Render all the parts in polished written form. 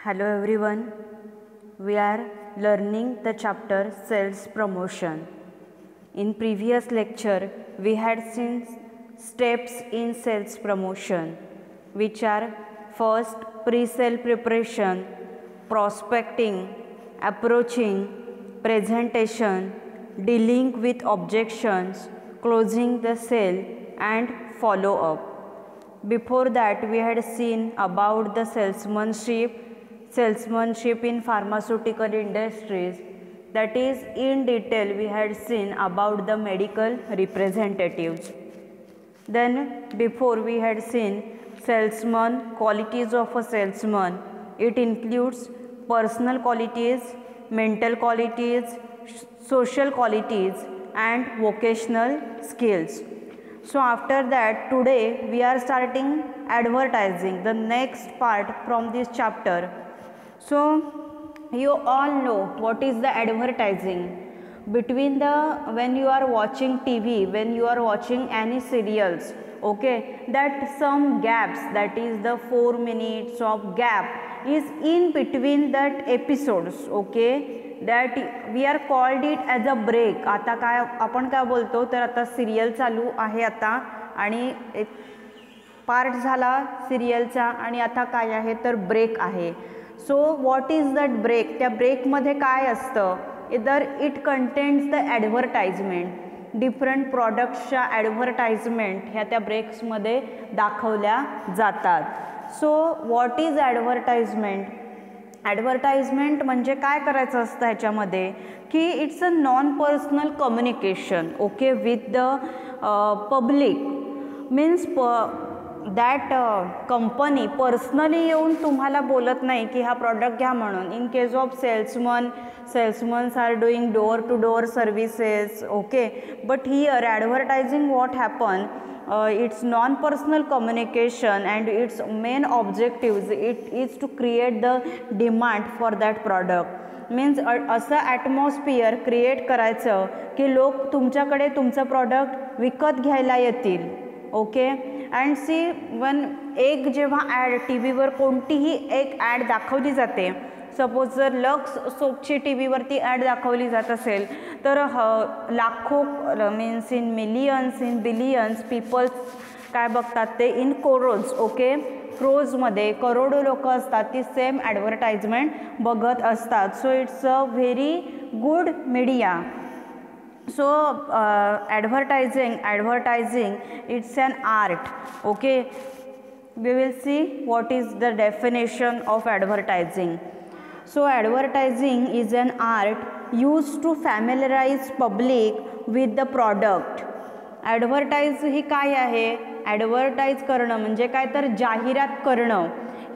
Hello everyone, we are learning the chapter sales promotion. In previous lecture, we had seen steps in sales promotion, which are first pre-sale preparation, prospecting, approaching, presentation, dealing with objections, closing the sale and follow-up. Before that, we had seen about the salesmanship in pharmaceutical industries. That is, in detail we had seen about the medical representatives. Then before we had seen salesman, qualities of a salesman. It includes personal qualities, mental qualities, social qualities and vocational skills. So after that, today we are starting advertising, the next part from this chapter. So you all know what is the advertising. Between when you are watching TV, when you are watching any serials, okay, that some gaps, that is the 4 minutes of gap is in between that episodes, okay, that we are called it as a break. आता काय आपण काय बोलतो, तर आता serial चालू आहे आता आणि एक पार्ट झाला सिरियलचा आणि आता काय आहे तर ब्रेक आहे. So what is that break? त्या ब्रेकमध्ये काय असतं? इधर it contains the advertisement. Different प्रॉडक्ट्सच्या ॲडव्हर्टाइजमेंट ह्या त्या ब्रेक्समध्ये दाखवल्या जातात. So what is advertisement? Advertisement म्हणजे काय करायचं असतं ह्याच्यामध्ये की it's a non personal communication, okay, with the public. Means that company personally येऊन तुम्हाला बोलत नाही की हा प्रॉडक्ट घ्या म्हणून. In case of salesmen are doing door to door services, okay, but here advertising what happen, it's non personal communication and its main objectives it is to create the demand for that product. Means असं atmosphere create करायचं की लोक तुमच्याकडे तुमचं product विकत घ्यायला येतील, okay. And C one एक जेव्हा ॲड टी व्हीवर कोणतीही एक ॲड दाखवली जाते, सपोज जर लक्स सोपची टी व्हीवरती ॲड दाखवली जात असेल तर लाखो means in millions in billions peoples काय बघतात ते इन कोरोज, ओके, क्रोजमध्ये करोडो लोक असतात ती सेम ॲडव्हर्टाइजमेंट बघत असतात. So it's a very good media. So advertising it's an art, okay. We will see what is the definition of advertising. So advertising is an art used to familiarize public with the product. Advertise ही काय आहे? Advertise करणं म्हणजे काय तर जाहिरात करणं.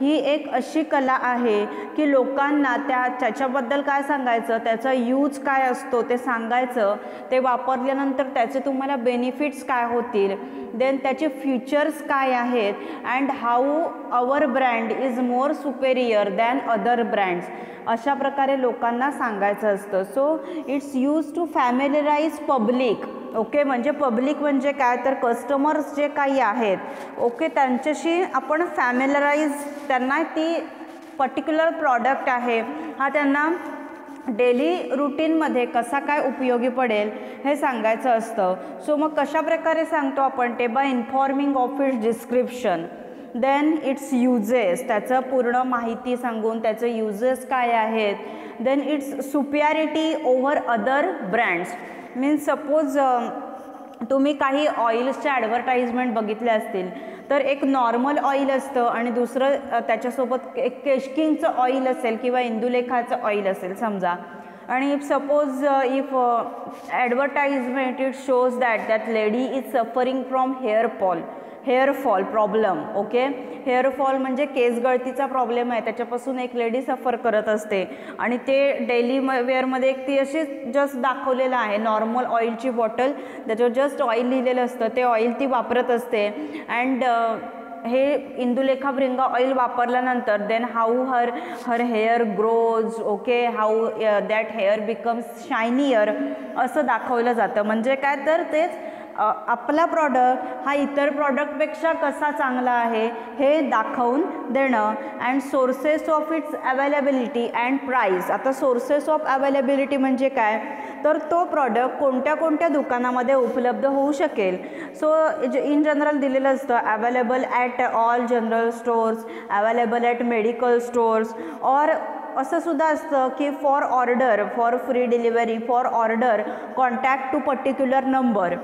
ही एक अशी कला आहे की लोकांना त्याच्याबद्दल काय सांगायचं, त्याचा यूज काय असतो ते सांगायचं, ते वापरल्यानंतर त्याचे तुम्हाला बेनिफिट्स काय होतील, देन त्याचे फीचर्स काय आहेत, and how our brand is more superior than other brands, अशा प्रकारे लोकांना सांगायचं असतं. So it's use to familiarize public, okay. म्हणजे पब्लिक म्हणजे काय तर कस्टमर्स जे काही आहेत, ओके, त्यांच्याशी आपण फॅमिलराईज, त्यांना ती पर्टिक्युलर प्रॉडक्ट आहे हा त्यांना डेली रूटीनमध्ये कसा काय उपयोगी पडेल हे सांगायचं असतं. सो मग कशा प्रकारे सांगतो आपण ते? By informing of its description, then its uses, त्याचं पूर्ण माहिती सांगून त्याचं युजेस काय आहेत, then its superiority over other brands. Means suppose तुम्ही काही ऑइल्सच्या ॲडव्हर्टाइजमेंट बघितल्या असतील तर एक नॉर्मल ऑइल असतं आणि दुसरं त्याच्यासोबत एक केशकिंगचं ऑइल असेल किंवा इंदुलेखाचं ऑइल असेल समजा. आणि if suppose if advertisement it shows that lady is suffering from hair fall problem, okay. Hair fall म्हणजे केस गळतीचा प्रॉब्लेम आहे, त्याच्यापासून एक लेडी सफर करत असते आणि ते डेली वेअरमध्ये एक ती अशी जस्ट दाखवलेलं आहे नॉर्मल ऑइलची बॉटल, त्याच्यावर जस्ट ऑइल लिहिलेलं असतं, ते ऑइल ती वापरत असते. अँड हे इंदुलेखा भृंगा ऑइल वापरल्यानंतर then how her hair grows, okay, how that hair becomes shinier असं दाखवलं जातं. म्हणजे काय तर तेच आपला प्रॉडक्ट हा इतर प्रॉडक्टपेक्षा कसा चांगला आहे हे दाखवून देणं. And sources of its availability and price. आता सोर्सेस ऑफ अवेलेबिलिटी म्हणजे काय, तर तो प्रॉडक्ट कोणत्या कोणत्या दुकानामध्ये उपलब्ध होऊ शकेल. सो इन जनरल दिलेलं असतं available at all general stores, available at medical stores, और असं सुद्धा असतं की for order, for free delivery, for order contact to particular number.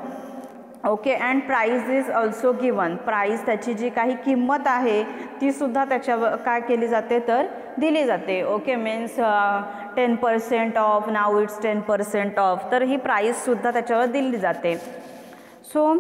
Okay. And price is also given. Price त्याची जी काही किंमत आहे ती सुद्धा त्याच्यावर काय केली जाते तर दिली जाते. Okay. Means 10% off, now it's 10% off. तर ही प्राईससुद्धा त्याच्यावर दिली जाते. So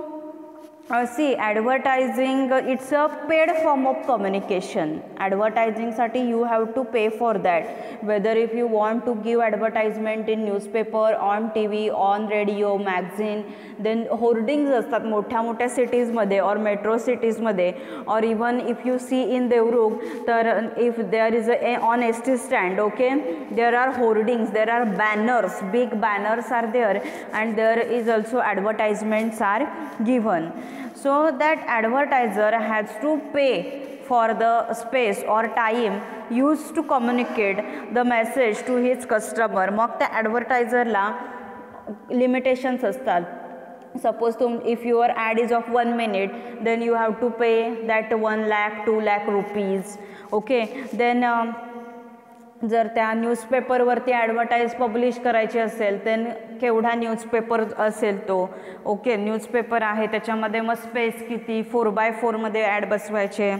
see advertising it's a paid form of communication. ॲडव्हर्टायझिंगसाठी you have to pay for that. Whether if you want to give advertisement in newspaper, on TV, on radio, magazine, then hoardings असतात मोठ्या मोठ्या सिटीजमध्ये और metro सिटीजमध्ये, और even if you see in Devrukh, तर if there is a on S T stand, okay, there are hoardings, there are banners, big banners are there, and there is also advertisements are given. So that advertiser has to pay for the space or time used to communicate the message to his customer. मग त्या ॲडव्हर्टायझरला limitations असतात. Suppose if your ad is of 1 minute, then you have to pay that 1 lakh 2 lakh rupees. ओके. Then जर त्या न्यूजपेपरवरती advertise publish करायची असेल तर केवढा न्यूजपेपर असेल तो. ओके. न्यूजपेपर आहे त्याच्यामध्ये मग स्पेस किती, 4x4मध्ये ॲड बसवायचे,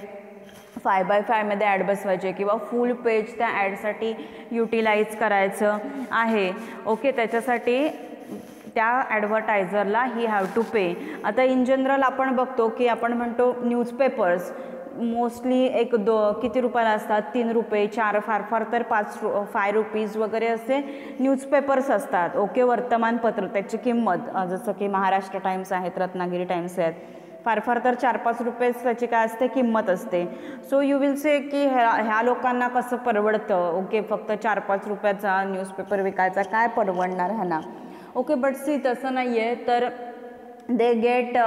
5x5मध्ये ॲड बसवायचे, किंवा फुल पेज त्या ॲडसाठी युटिलाइज करायचं आहे. ओके. त्याच्यासाठी त्या ॲडव्हर्टायझरला ही हॅव टू पे. आता इन जनरल आपण बघतो की आपण म्हणतो न्यूजपेपर्स मोस्टली किती रुपयाला असतात, 3 रुपये, 4, फार फार तर 5 रुपीज वगैरे असे न्यूजपेपर्स असतात. ओके. वर्तमानपत्र त्याची किंमत जसं की महाराष्ट्र टाइम्स आहेत, रत्नागिरी टाइम्स आहेत, फार फार तर 4-5 रुपये त्याची काय असते किंमत असते. सो यू विल से की ह्या लोकांना कसं परवडतं. ओके. फक्त 4-5 रुपयाचा न्यूजपेपर विकायचा, काय परवडणार ह्यांना. ओके. बट सी तसं नाही आहे. तर they get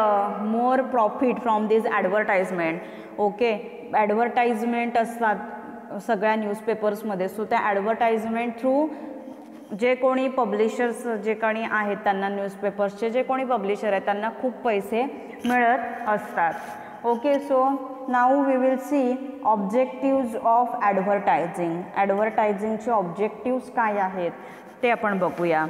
more profit from this advertisement. Okay. Advertisement असतात सगळ्या न्यूजपेपर्समध्ये. सो त्या ॲडव्हर्टाइजमेंट थ्रू जे कोणी पब्लिशर्स जे कोणी आहेत त्यांना, न्यूजपेपर्सचे जे कोणी पब्लिशर आहेत त्यांना खूप पैसे मिळत असतात. Okay. So now we will see objectives of advertising. ॲडव्हर्टायझिंगचे ऑब्जेक्टिव्ज काय आहेत ते आपण बघूया.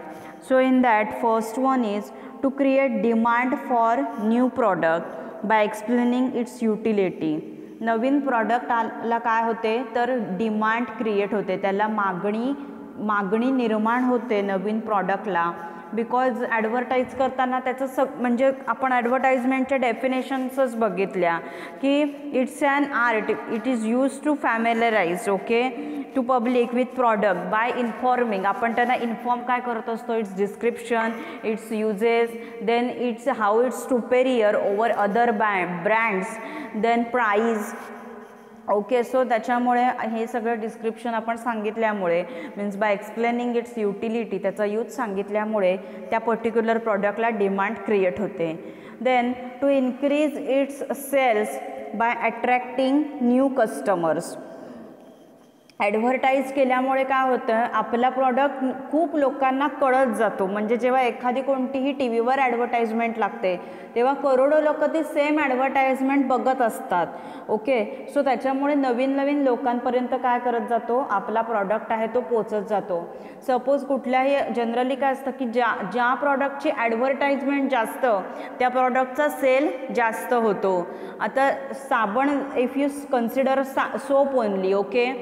So in that first one is to create demand for new product by explaining its utility. नवीन प्रॉडक्टला काय होते तर डिमांड क्रिएट होते, त्याला मागणी निर्माण होते नवीन प्रॉडक्टला. बिकॉज ॲडव्हर्टाईज करताना त्याचं म्हणजे आपण ॲडव्हर्टाइजमेंटच्या डेफिनेशन्सच बघितल्या की its an art, it is use to familiarise, okay, to public with product by informing. आपण त्यांना इन्फॉर्म काय करत असतो, its description, its uses, then its how its superior over other brands, then price. Okay. So त्याच्यामुळे हे सगळं description आपण सांगितल्यामुळे, means by explaining its utility, त्याचा यूज सांगितल्यामुळे त्या पर्टिक्युलर प्रॉडक्टला डिमांड क्रिएट होते. Then to increase its sales by attracting new customers. Advertise केल्यामुळे काय होतं, आपला प्रॉडक्ट खूप लोकांना कळत जातो. म्हणजे जेव्हा एखादी कोणतीही टी व्हीवर ॲडव्हर्टाइजमेंट लागते तेव्हा करोडो लोक ती सेम ॲडव्हर्टाइजमेंट बघत असतात. ओके. सो त्याच्यामुळे नवीन नवीन लोकांपर्यंत काय करत जातो, आपला प्रॉडक्ट आहे तो पोचत जातो. सपोज कुठल्याही जनरली काय असतं की ज्या प्रॉडक्टची ॲडव्हर्टाइजमेंट जास्त त्या प्रॉडक्टचा सेल जास्त होतो. आता साबण, if you consider soap only, okay,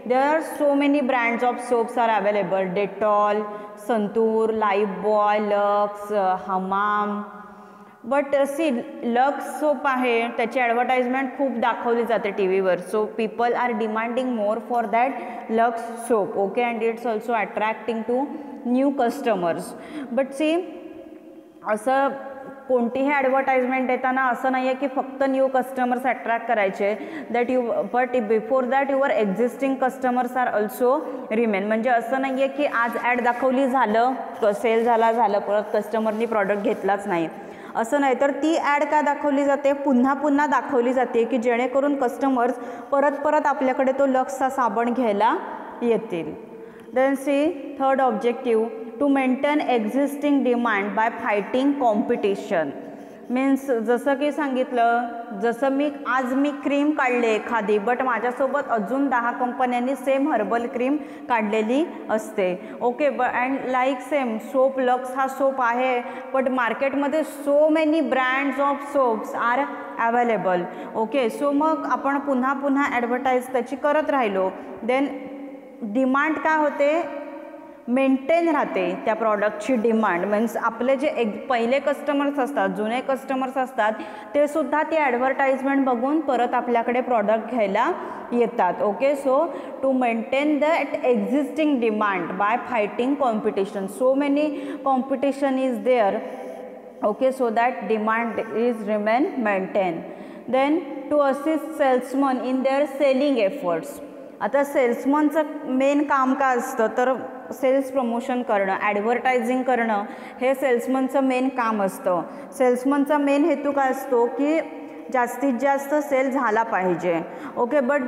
there are so many brands of soaps are available, Dettol, Santoor, Lifebuoy, Lux, Hamam. But see Lux soap आहे त्याची ॲडव्हर्टाइजमेंट खूप दाखवली जाते टी व्हीवर. So people are demanding more for that Lux soap. Okay. And it's also attracting to new customers. But see असं कोणतीही advertisement देताना असं नाही आहे की फक्त न्यू कस्टमर्स अट्रॅक्ट करायचे, but before that your existing customers are also remain. म्हणजे असं नाही आहे की आज ॲड दाखवली झालं, सेल झालं, परत कस्टमरनी प्रॉडक्ट घेतलाच नाही. असं नाही तर ती ॲड काय दाखवली जाते, पुन्हा पुन्हा दाखवली जाते की जेणेकरून कस्टमर्स परत परत आपल्याकडे तो लक्सचा साबण घ्यायला येतील. Then see third objective, to maintain existing demand by fighting competition. Means जसं की सांगितलं, जसं आज मी क्रीम काढले एखादी, बट माझ्यासोबत अजून 10 कंपन्यांनी सेम हर्बल क्रीम काढलेली असते. Okay, and like same soap, Lux हा सोप आहे, बट मार्केटमध्ये so many brands of soaps are available. Okay, so मग आपण पुन्हा पुन्हा ॲडव्हर्टाईज त्याची करत राहिलो, देन डिमांड काय होते, मेंटेन राहते त्या प्रॉडक्टची डिमांड. मीन्स आपले जे पहिले कस्टमर्स असतात, जुने कस्टमर्स असतात, ते सुद्धा ती ॲडव्हर्टाइजमेंट बघून परत आपल्याकडे प्रॉडक्ट घ्यायला येतात. Okay, so to maintain that existing demand by fighting competition, so many competition is there. Okay, so that demand is remain maintain. Then to assist salesman in their selling efforts. आता सेल्समनचं main काम काय असतं, तर cells promotion करणं, advertising करणं हे सेल्समनचं main काम असतं. सेल्समनचा मेन हेतू काय असतो की जास्तीत जास्त सेल झाला पाहिजे. Okay, but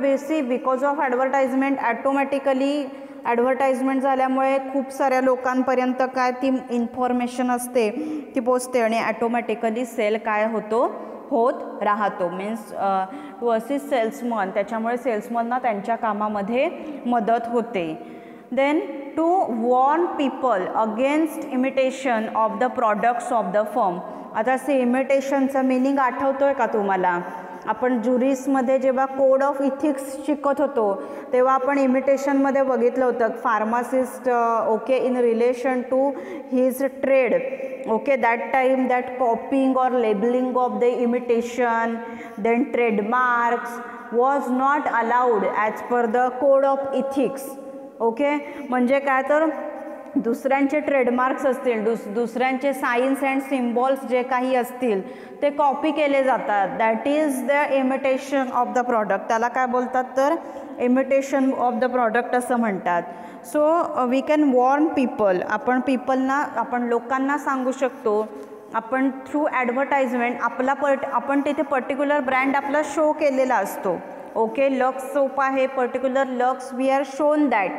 because of advertisement automatically advertisement झाल्यामुळे खूप साऱ्या लोकांपर्यंत काय ती इन्फॉर्मेशन असते ती पोचते आणि ॲटोमॅटिकली सेल काय होत राहतो. मीन्स टू असिस्ट सेल्समन, त्याच्यामुळे सेल्समनना त्यांच्या कामामध्ये मदत होते. Then to warn people against imitation of the products of the firm. आता इमिटेशनचं मिनिंग आठवतो आहे का तुम्हाला? आपण ज्युरिसमध्ये जेव्हा कोड ऑफ इथिक्स शिकत होतो तेव्हा आपण इमिटेशनमध्ये बघितलं होतं pharmacist, okay, in relation to his trade. Okay, that time that copying और labelling of the imitation, then trademarks was not allowed as per the code of ethics. Okay, म्हणजे काय तर दुसऱ्यांचे ट्रेडमार्क्स असतील, दुसऱ्यांचे सायन्स अँड सिम्बॉल्स जे काही असतील ते कॉपी केले जातात. That is the imitation of the product. त्याला काय बोलतात तर इमिटेशन ऑफ द प्रॉडक्ट असं म्हणतात. So we can warn people. आपण लोकांना सांगू शकतो, आपण थ्रू ॲडव्हर्टाइजमेंट आपण तिथे पर्टिक्युलर ब्रँड आपला शो केलेला असतो. ओके, लक्स सोप आहे, particular Lux, we are shown that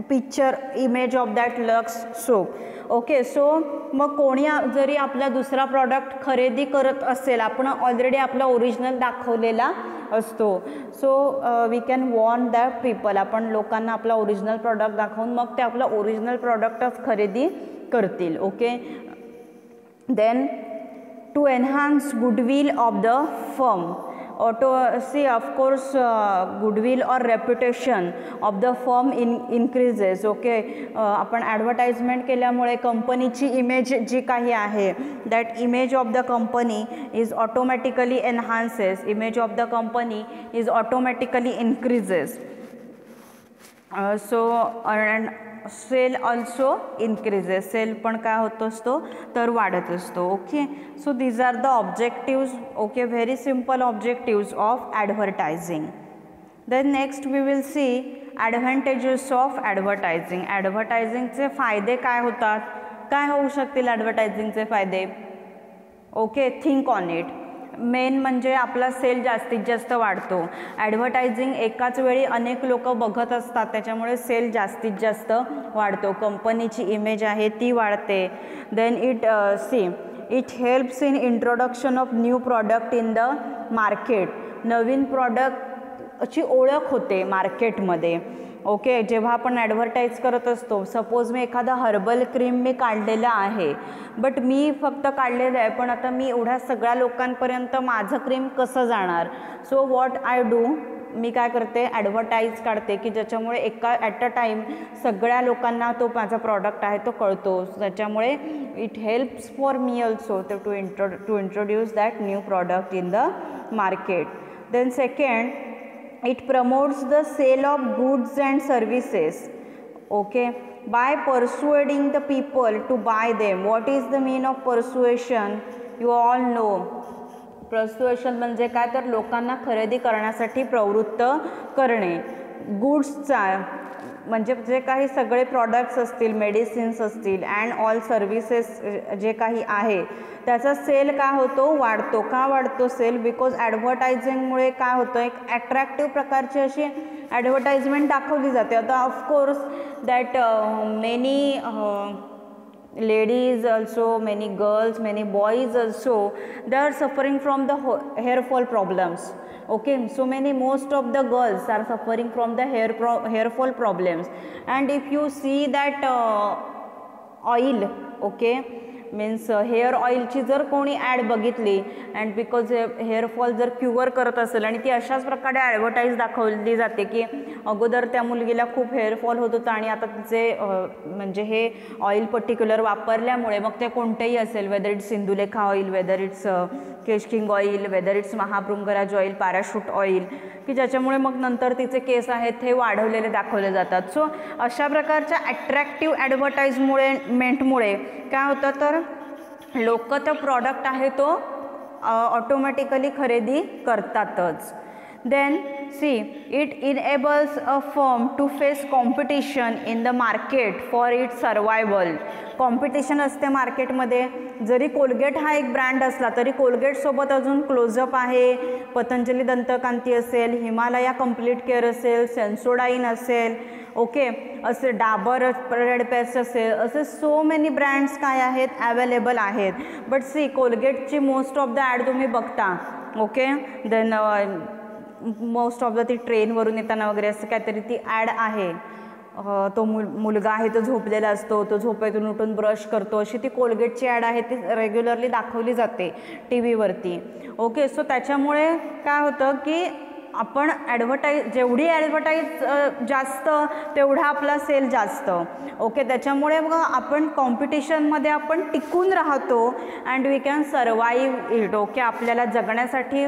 picture image of that Lux soap. Okay, so मग कोणी जरी आपला दुसरा प्रॉडक्ट खरेदी करत असेल, आपण ऑलरेडी आपला ओरिजिनल दाखवलेला असतो. So we can warn that people. आपण लोकांना आपला ओरिजिनल प्रॉडक्ट दाखवून मग ते आपला ओरिजिनल प्रॉडक्टच खरेदी करतील. Okay, then to enhance goodwill of the firm. to see, of course, goodwill or reputation of the firm increases. Okay, आपण ॲडव्हर्टाइजमेंट केल्यामुळे कंपनीची इमेज जी काही आहे, that image of the company is automatically enhances. Image of the company is automatically increases. So and sale also increases. Sale पण काय होत असतो तर वाढत असतो. Okay, so these are the objectives. Okay, very simple objectives of advertising. Then next we will see advantages of advertising. ॲडव्हर्टायझिंगचे फायदे काय होतात, काय होऊ शकतील ॲडव्हर्टायझिंगचे फायदे? Okay, think on it. Main म्हणजे आपला सेल जास्तीत जास्त वाढतो. ॲडव्हर्टायझिंग एकाच वेळी अनेक लोक बघत असतात, त्याच्यामुळे सेल जास्तीत जास्त वाढतो. कंपनीची इमेज आहे ती वाढते. Then it helps in introduction of new product in the market. नवीन प्रॉडक्टची ओळख होते मार्केटमध्ये. ओके, जेव्हा आपण ॲडव्हर्टाईज करत असतो, सपोज मी एखादा हर्बल क्रीम मी काढलेला आहे, बट मी फक्त काढलेलं आहे, पण आता मी एवढ्या सगळ्या लोकांपर्यंत माझं क्रीम कसं जाणार? सो व्हॉट आय डू, मी काय करते, ॲडव्हर्टाईज काढते की ज्याच्यामुळे ॲट अ टाईम सगळ्या लोकांना तो माझा प्रॉडक्ट आहे तो कळतो. त्याच्यामुळे it helps for me also to introduce that new product in the market. Then second, it promotes the sale of goods and services. Okay, by persuading the people to buy them. What is the mean of persuasion? You all know. Persuasion म्हणजे काय तर लोकांना खरेदी करण्यासाठी प्रवृत्त करणे. गुड्सचा म्हणजे जे काही सगळे प्रॉडक्ट्स असतील, मेडिसिन्स असतील अँड ऑल सर्व्हिसेस जे काही आहे त्याचा सेल काय होतो, वाढतो. का वाढतो सेल? बिकॉज ॲडव्हर्टायझिंगमुळे काय होतं, एक ॲट्रॅक्टिव्ह प्रकारची अशी ॲडव्हर्टाइजमेंट दाखवली जाते. आता of course that many ladies also, many girls, many boys also, they are suffering from the hair fall problems. Okay, so most of the girls are suffering from the hair fall problems. And if you see that oil, okay, means hair ऑइलची जर कोणी ad बघितली and because hair fall जर cure करत असेल आणि ती अशाच प्रकारे ॲडव्हर्टाईज दाखवली जाते की अगोदर त्या मुलगीला खूप हेअरफॉल होत होता आणि आता तिचे म्हणजे हे ऑइल पर्टिक्युलर वापरल्यामुळे, मग ते कोणतेही असेल, whether its Sindhulekha oil, whether its Kesh king oil, whether its Mahabhringraj oil, Parachute oil, की ज्याच्यामुळे मग नंतर तिचे केस आहेत हे वाढवलेले दाखवले जातात. सो अशा प्रकारच्या ॲट्रॅक्टिव्ह ॲडव्हर्टाइजमेंटमुळे काय होतं तर लोक तो प्रॉडक्ट आहे तो ऑटोमॅटिकली खरेदी करतातच. Then see it enables a firm to face competition in the market for its survival. Competition असते मार्केटमध्ये. जरी कोलगेट हा एक ब्रँड असला तरी कोलगेटसोबत अजून क्लोजअप आहे, पतंजली दंतकांती असेल, हिमालया कंप्लीट केअर असेल, सेन्सोडाईन असेल, ओके, असे डाबर रेड पेस्ट असेल, असे सो मेनी ब्रँड्स काय आहेत अवेलेबल आहेत. बट सी कोलगेटची मोस्ट ऑफ द ॲड तुम्ही बघता, okay. Then most of the ती ट्रेनवरून येताना वगैरे असं काहीतरी ती ॲड आहे. तो मुलगा आहे तो झोपलेला असतो, तो झोपेतून उठून ब्रश करतो, अशी ती कोलगेटची ॲड आहे ती रेग्युलरली दाखवली जाते टी व्हीवरती. ओके, सो त्याच्यामुळे काय होतं की आपण जेवढी ॲडव्हर्टाईज जास्त तेवढा आपला सेल जास्त. ओके, त्याच्यामुळे मग आपण कॉम्पिटिशनमध्ये आपण टिकून राहतो and we can survive it. Okay, आपल्याला जगण्यासाठी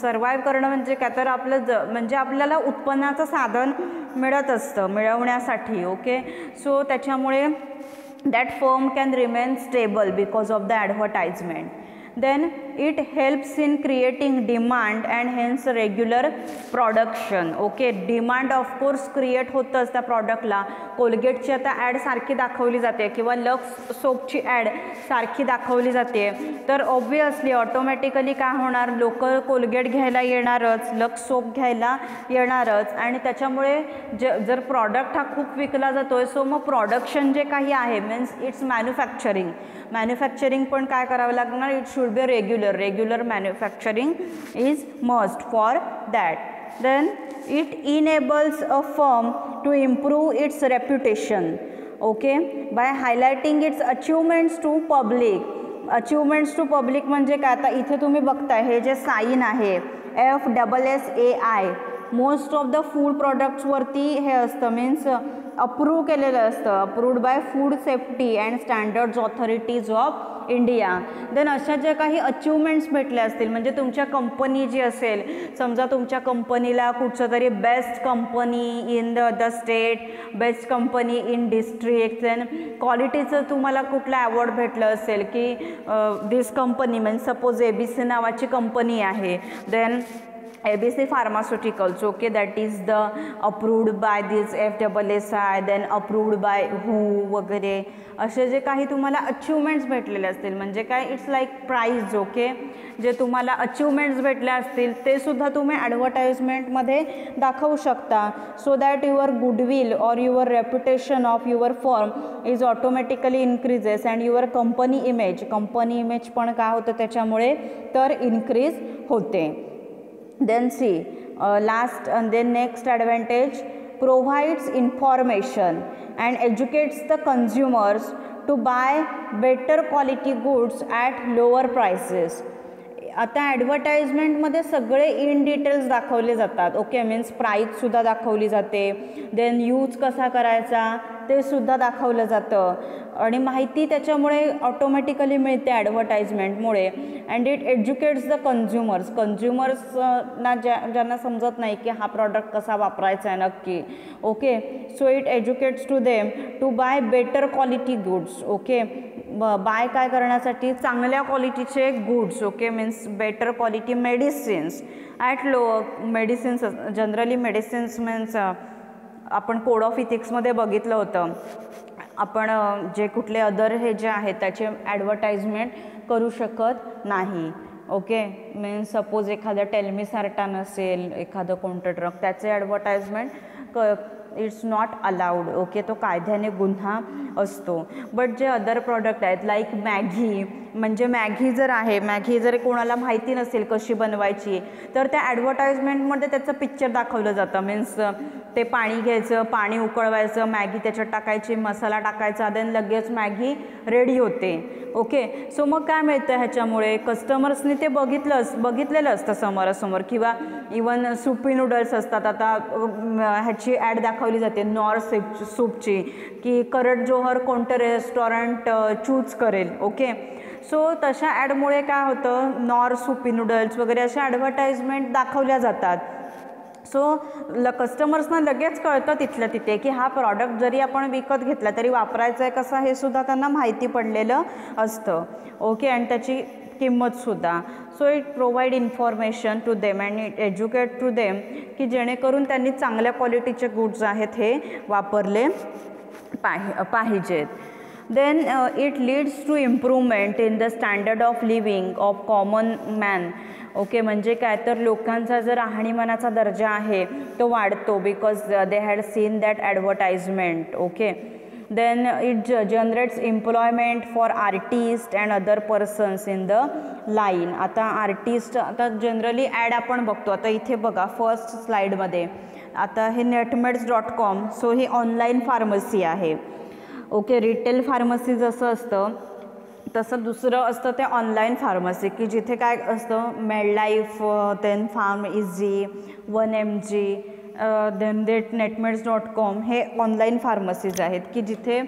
सर्वाईव्ह करणं म्हणजे काय तर आपलं म्हणजे आपल्याला उत्पन्नाचं साधन मिळत असतं मिळवण्यासाठी. ओके, सो त्याच्यामुळे that firm can remain stable because of the advertisement. Then it helps in creating demand and hence regular production. Okay, demand of course create होतंच त्या प्रॉडक्टला. कोलगेटची आता ॲड सारखी दाखवली जाते किंवा लक्स सोपची ॲड सारखी दाखवली जाते, तर ऑब्वियसली ऑटोमॅटिकली काय होणार, लोक कोलगेट घ्यायला येणारच, लक्स सोप घ्यायला येणारच. आणि त्याच्यामुळे जर प्रॉडक्ट हा खूप विकला जातो आहे, सो मग प्रोडक्शन जे काही आहे मीन्स इट्स मॅन्युफॅक्चरिंग पण काय करावं लागणार, it should be regular manufacturing is must for that. Then it enables a firm to improve its reputation. Okay, by highlighting its achievements to public. Achievements to public म्हणजे काय, आता इथे तुम्ही बघताय हे जे साईन आहे FSSAI, most of the food प्रॉडक्ट्सवरती हे असतं, मीन्स अप्रूव्ह केलेलं असतं, approved by food safety and standards authorities of India. Then अशा ज्या काही अचिव्हमेंट्स भेटल्या असतील, म्हणजे तुमच्या कंपनी जी असेल, समजा तुमच्या कंपनीला कुठचं तरी best company in the state, best company in district, then क्वालिटीचं तुम्हाला कुठलं अवॉर्ड भेटलं असेल की this company means suppose ABC नावाची कंपनी आहे, then ABC Pharmaceuticals, okay, that is the approved by this FSSAI, then approved by WHO वगैरे असे जे काही तुम्हाला अचिव्हमेंट्स भेटलेले असतील, म्हणजे काय इट्स लाईक प्राईज. ओके, जे तुम्हाला अचिव्हमेंट्स भेटले असतील ते सुद्धा तुम्ही ॲडव्हर्टाइजमेंटमध्ये दाखवू शकता, so that your goodwill or your reputation of your firm is automatically increases and your company image पण काय होतं त्याच्यामुळे तर इन्क्रीज होते. Then see last and then next advantage, provides information and educates the consumers to buy better quality goods at lower prices. आता ॲडव्हर्टाइजमेंटमध्ये सगळे in details दाखवले जातात. ओके, मीन्स प्राईससुद्धा दाखवली जाते, देन यूज कसा करायचा ते सुद्धा दाखवलं जातं, आणि माहिती त्याच्यामुळे ऑटोमॅटिकली मिळते ॲडव्हर्टाइजमेंटमुळे. अँड इट एज्युकेट्स द कंझ्युमर्सना ज्यांना समजत नाही की हा प्रॉडक्ट कसा वापरायचा आहे नक्की. Okay, so it educates to them to buy better quality goods. Okay, buy काय करण्यासाठी, चांगल्या क्वालिटीचे goods. Okay, means better quality medicines at low. Medicines generally medicines means आपण कोड ऑफ इथिक्समध्ये बघितलं होतं, आपण जे कुठले अदर हे जे आहेत त्याचे ॲडव्हर्टाइजमेंट करू शकत नाही. ओके, मीन्स सपोज एखादं टेल्मिसार्टान असेल, एखादं कोणतं ड्रग, त्याचे advertisement it's not allowed. Okay, तो कायद्याने गुन्हा असतो. बट जे अदर प्रॉडक्ट आहेत लाईक मॅगी, म्हणजे मॅगी जर आहे, मॅगी जर कोणाला माहिती नसेल कशी बनवायची, तर त्या ॲडव्हर्टाइजमेंटमध्ये त्याचं पिक्चर दाखवलं जातं. मीन्स ते पाणी घ्यायचं, पाणी उकळवायचं, मॅगी त्याच्यात टाकायची, मसाला टाकायचा, देन लगेच मॅगी रेडी होते. ओके, सो मग काय मिळतं ह्याच्यामुळे, कस्टमर्सनी ते बघितलेलं असतं समोरासमोर. किंवा इवन सुपी नूडल्स असतात, आता ह्याची ॲड दाखवली जाते नॉर सूपची, की करण जोहर कोणतं रेस्टॉरंट चूज करेल. ओके, सो तशा ॲडमुळे काय होतं, नॉर सुपी नूडल्स वगैरे अशा ॲडव्हर्टाइजमेंट दाखवल्या जातात. सो कस्टमर्सना लगेच कळतं तिथल्या तिथे की हा प्रॉडक्ट जरी आपण विकत घेतला तरी वापरायचा आहे कसा हे सुद्धा त्यांना माहिती पडलेलं असतं. ओके, आणि त्याची किंमतसुद्धा. So it provide information to them and it educate to them, की जेणेकरून त्यांनी चांगल्या क्वालिटीचे गुड्स आहेत हे वापरले पाहिजेत. Then it leads to improvement in the standard of living of common man. Okay, म्हणजे काय तर लोकांचा जर राहणीमानाचा दर्जा आहे तो वाढतो, because they had seen that advertisement. Okay, then it generates employment for artist and other persons in the line. आता आर्टिस्ट, आता जनरली ॲड आपण बघतो, आता इथे बघा फर्स्ट स्लाईडमध्ये, आता हे netmeds.com. सो ही ऑनलाईन फार्मसी आहे. ओके, रिटेल फार्मसी जसं असतं तसं दुसरं असतं ते ऑनलाईन फार्मसी, की जिथे काय असतं, Medlife, then PharmEasy, 1mg, then netmeds.com हे ऑनलाईन फार्मसीज आहेत की जिथे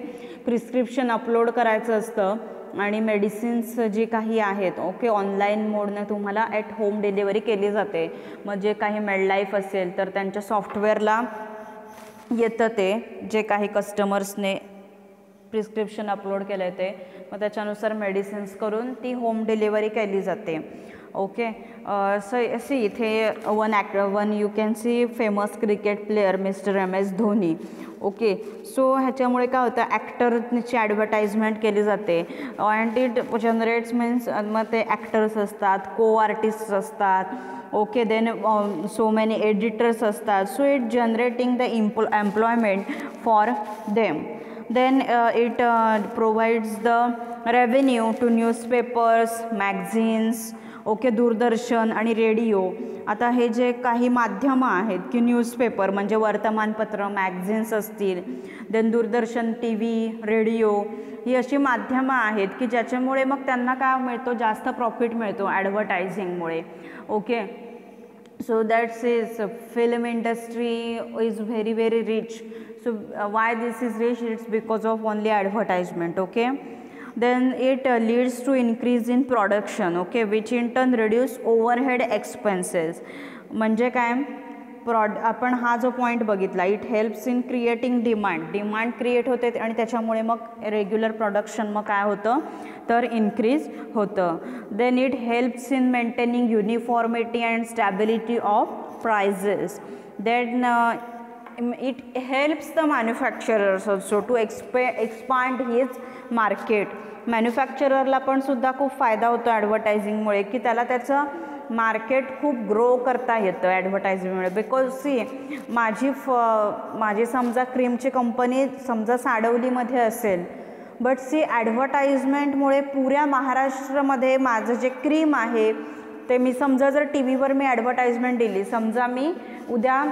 प्रिस्क्रिप्शन अपलोड करायचं असतं आणि मेडिसिन्स जी काही आहेत, ओके, ऑनलाईन मोडनं तुम्हाला ॲट होम डिलिव्हरी केली जाते. म्हणजे काही मेडलाईफ असेल तर त्यांच्या सॉफ्टवेअरला येतं ते, जे काही कस्टमर्सने प्रिस्क्रिप्शन अपलोड केलं आहे ते, मग त्याच्यानुसार मेडिसिन्स करून ती होम डिलिव्हरी केली जाते. ओके, सी इथे one you can see famous cricket player mister MS Dhoni. Okay, so ह्याच्यामुळे काय होतं, ॲक्टरची ॲडव्हर्टाइजमेंट केली जाते. अँड इट जनरेट्स मीन्स मग ते ॲक्टर्स असतात, को आर्टिस्ट असतात. Okay, then so many editors असतात. So it generating the employment for them. Then it provides the revenue to newspapers, magazines. Okay, Doordarshan आणि रेडिओ. आता हे जे काही माध्यमं आहेत की न्यूजपेपर म्हणजे वर्तमानपत्र, मॅगझिन्स असतील, देन दूरदर्शन, TV, रेडिओ, ही अशी माध्यमं आहेत की ज्याच्यामुळे मग त्यांना काय मिळतो, जास्त प्रॉफिट मिळतो ॲडव्हर्टायझिंगमुळे. Okay, so that's is film industry is very rich. So why this is rich, it's because of only advertisement. Okay, then it leads to increase in production. Okay, which in turn reduce overhead expenses. म्हणजे काय, आपण हा जो point बघितला, it helps in creating demand create होते आणि त्याच्यामुळे मग रेग्युलर प्रोडक्शन मग काय होतं तर इन्क्रीज होतं. Then it helps in maintaining uniformity and stability of prices. Then it helps the manufacturers also to expand his market. मॅन्युफॅक्चररला पण सुद्धा खूप फायदा होतो ॲडव्हर्टायझिंगमुळे, की त्याला त्याचं मार्केट खूप ग्रो करता येतं ॲडव्हर्टायझिंगमुळे. बिकॉज सी माझी समजा क्रीमची कंपनी समजा साडवलीमध्ये असेल, बट सी ॲडव्हर्टाइजमेंटमुळे पुऱ्या महाराष्ट्रामध्ये माझं जे क्रीम आहे ते मी समजा जर TV वर मी ॲडव्हर्टाइजमेंट दिली, समजा मी उद्या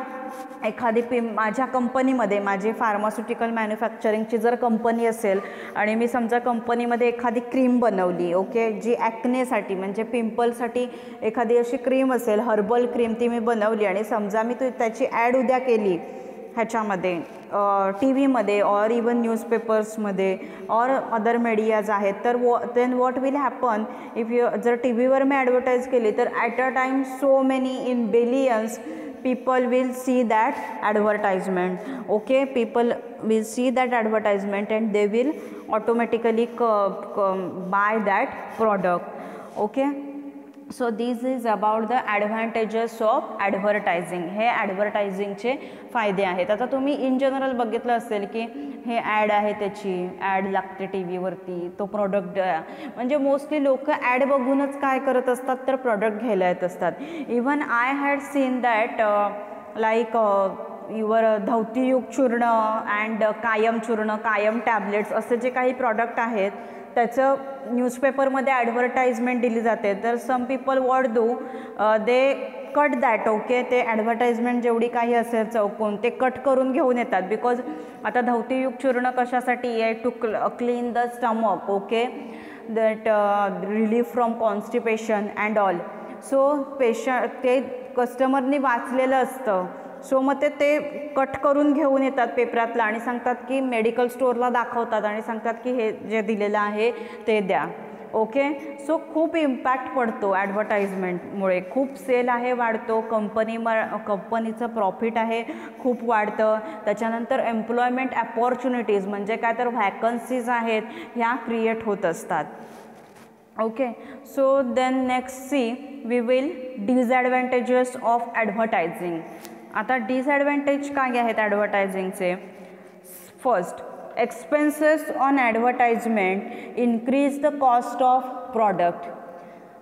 एखादी माझ्या कंपनीमध्ये, माझी फार्मास्युटिकल मॅन्युफॅक्चरिंगची जर कंपनी असेल आणि मी समजा कंपनीमध्ये एखादी क्रीम बनवली, ओके, जी ॲक्नेसाठी म्हणजे पिंपलसाठी एखादी अशी क्रीम असेल, हर्बल क्रीम ती मी बनवली आणि समजा मी त्याची ॲड उद्या केली, ह्याच्यामध्ये टी व्हीमध्ये ऑर इवन न्यूजपेपर्समध्ये ऑर अदर मीडियाज आहेत, तर then what will happen if जर टी व्हीवर मी ॲडव्हर्टाईज केली तर at a time so many in billions people will see that advertisement. Okay, people will see that advertisement and they will automatically buy that product. Okay, so this is about the advantages of advertising. हे ॲडव्हर्टायझिंगचे फायदे आहेत. आता तुम्ही in general बघितलं असेल की हे add आहे, त्याची ॲड लागते टी व्हीवरती, तो प्रॉडक्ट म्हणजे मोस्टली लोक ॲड बघूनच काय करत असतात तर प्रॉडक्ट घ्यायला येत असतात. Even I had seen that like your धवतीयुग चूर्ण अँड कायम चूर्ण, कायम टॅबलेट्स असे जे काही प्रॉडक्ट आहेत त्याचं न्यूजपेपरमध्ये ॲडव्हर्टाइजमेंट दिली जाते. तर some people what do they cut that. Okay, ते ॲडव्हर्टाइजमेंट जेवढी काही असेल चौकोन ते कट करून घेऊन येतात. बिकॉज आता धवतीयुग चूर्ण कशासाठी आहे, to clean the stomach. Okay, that relief from constipation and all. So ते कस्टमरनी वाचलेलं असतं, सो मग ते कट करून घेऊन येतात पेपरातला आणि सांगतात की मेडिकल स्टोअरला दाखवतात आणि सांगतात की हे जे दिलेलं आहे ते द्या. ओके, सो खूप इम्पॅक्ट पडतो ॲडव्हर्टाइजमेंटमुळे, खूप सेल आहे वाढतो, कंपनीचं प्रॉफिट आहे खूप वाढतं. त्याच्यानंतर एम्प्लॉयमेंट अपॉर्च्युनिटीज म्हणजे काय तर व्हॅकन्सीज आहेत ह्या क्रिएट होत असतात. Okay, so then next see we will disadvantages of advertising. आता डिसॲडव्हांटेज काय आहेत ॲडव्हर्टायझिंगचे. First, expenses on advertisement increase the cost of product.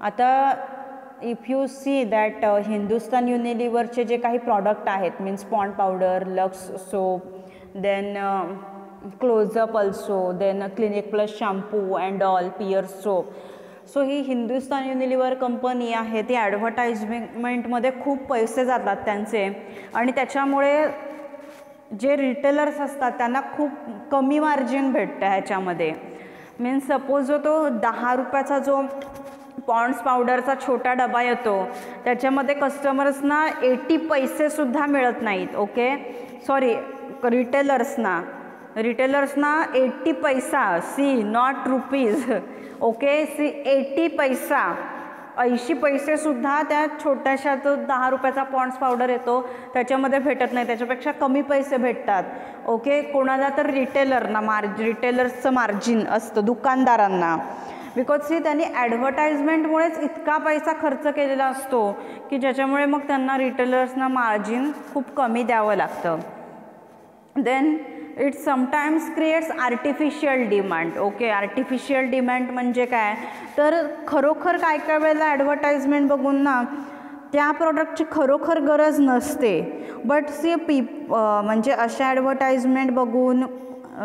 आता if you see that Hindustan युनिलिव्हरचे जे काही प्रॉडक्ट आहेत means Pond's powder, Lux soap, then Closeup also, then Clinic Plus shampoo and all, Pears soap. So ही Hindustan Unilever company आहे ती ॲडव्हर्टाइजमेंटमध्ये खूप पैसे जातात त्यांचे आणि त्याच्यामुळे जे रिटेलर्स असतात त्यांना खूप कमी मार्जिन भेटतं ह्याच्यामध्ये. मीन्स सपोज जो तो 10 रुपयाचा जो पॉन्ड्स पावडरचा छोटा डबा येतो त्याच्यामध्ये कस्टमर्सना 80 पैसेसुद्धा मिळत नाहीत. ओके, सॉरी, रिटेलर्सना 80 पैसा, see not rupees. Okay, see 80 पैसा, 80 पैसेसुद्धा त्या छोट्याशा तो 10 रुपयाचा पॉन्ड्स पावडर येतो त्याच्यामध्ये भेटत नाही, त्याच्यापेक्षा कमी पैसे भेटतात. ओके, कोणाला तर रिटेलर्सचं मार्जिन असतं दुकानदारांना. बिकॉज सी त्यांनी ॲडव्हर्टाइजमेंटमुळेच इतका पैसा खर्च केलेला असतो की ज्याच्यामुळे मग त्यांना रिटेलर्सना मार्जिन खूप कमी द्यावं लागतं. Then it sometimes creates artificial demand. Okay, artificial demand म्हणजे काय तर खरोखर काय काय वेळेला ॲडव्हर्टाइजमेंट बघून ना त्या प्रॉडक्टची खरोखर गरज नसते. बट सी म्हणजे अशा ॲडव्हर्टाइजमेंट बघून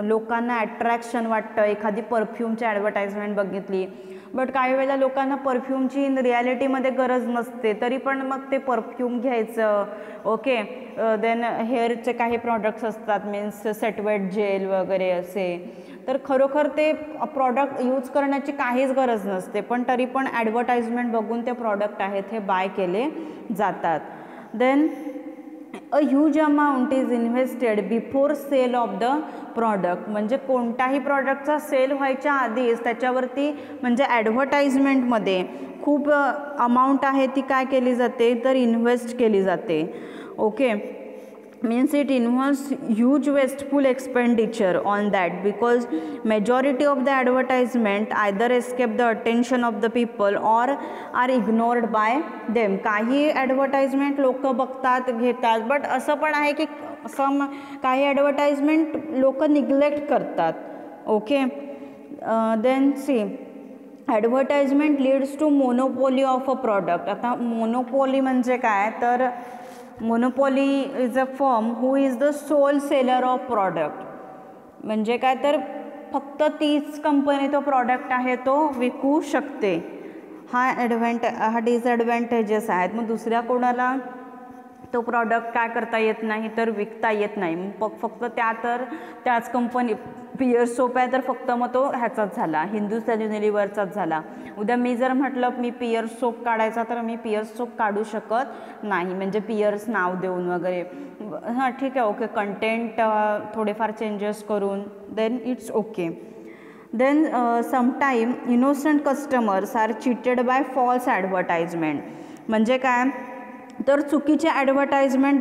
लोकांना अट्रॅक्शन वाटतं. एखादी परफ्यूमची ॲडव्हर्टाइजमेंट बघितली, बट काही वेळेला लोकांना परफ्यूमची इन रिॲलिटीमध्ये गरज नसते तरी पण मग ते परफ्यूम घ्यायचं. ओके, देन हेअरचे काही प्रॉडक्ट्स असतात मीन्स सेटवेट जेल वगैरे असे, तर खरोखर ते प्रॉडक्ट यूज करण्याची काहीच गरज नसते पण तरी पण ॲडव्हर्टाइजमेंट बघून ते प्रॉडक्ट आहेत हे बाय केले जातात. Then a huge amount is invested before sale of the product. म्हणजे कोणत्याही प्रॉडक्टचा सेल व्हायच्या आधीच त्याच्यावरती म्हणजे ॲडव्हर्टाइजमेंटमध्ये खूप अमाऊंट आहे ती काय केली जाते तर इन्व्हेस्ट केली जाते. Okay, means it involves huge wasteful expenditure on that because majority of the advertisement either escape the attention of the people or are ignored by them. काही ॲडव्हर्टाइजमेंट लोक बघतात घेतात बट असं पण आहे की काही ॲडव्हर्टाइजमेंट लोक निग्लेक्ट करतात. Okay, then see advertisement leads to monopoly of a product. आता मोनोपोली म्हणजे काय तर monopoly is a firm who is the sole seller of product. म्हणजे काय तर फक्त तीच कंपनी तो प्रॉडक्ट आहे तो विकू शकते. हा डिसॲडव्हांटेजेस आहेत. मग दुसऱ्या कोणाला तो प्रॉडक्ट काय करता येत नाही तर विकता येत नाही, फक्त त्याच कंपनी पियर सोप आहे तर फक्त मग तो ह्याचाच झाला, हिंदुस्तान युनिलिव्हरचाच झाला. उद्या मी जर म्हटलं मी पियर सोप काढायचा तर मी पियर सोप काढू शकत नाही, म्हणजे पियर्स नाव देऊन वगैरे. हां ठीक आहे, ओके, कंटेंट थोडेफार चेंजेस करून then its okay. Then sometime innocent customers are cheated by false advertisement. म्हणजे काय तर चुकीचे ॲडव्हर्टाइजमेंट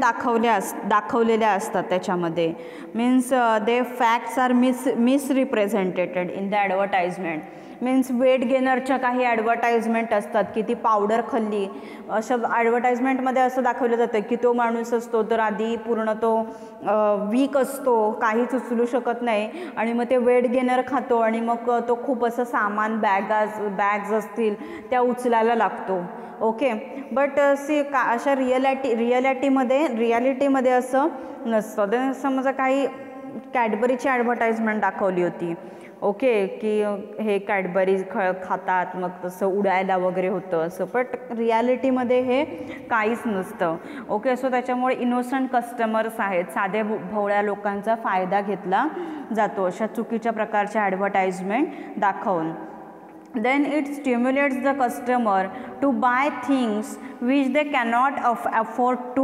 दाखवलेल्या असतात त्याच्यामध्ये. Means they facts are misrepresented in the advertisement. Means weight गेनरच्या काही ॲडव्हर्टाइजमेंट असतात की ती पावडर खाल्ली, अशा ॲडव्हर्टाइजमेंटमध्ये असं दाखवलं जातं की तो माणूस असतो तर आधी पूर्ण तो वीक असतो, काहीच उचलू शकत नाही, आणि मग ते वेट गेनर खातो आणि मग तो खूप असं सामान बॅग्स असतील त्या उचलायला लागतो. ओके, बट अशा रियालिटीमध्ये असं नसतं. तर समजा काही कॅडबरीची ॲडव्हर्टाइजमेंट दाखवली होती, ओके, की हे कॅडबरी खातात मग तसं उडायला वगैरे होतं असं, बट रियालिटीमध्ये हे काहीच नसतं. ओके, सो त्याच्यामुळे इनोसंट कस्टमर्स आहेत, साध्या भोळ्या लोकांचा फायदा घेतला जातो अशा चुकीच्या प्रकारच्या ॲडव्हर्टाइजमेंट दाखवून. Then it stimulates the customer to buy things which they cannot afford to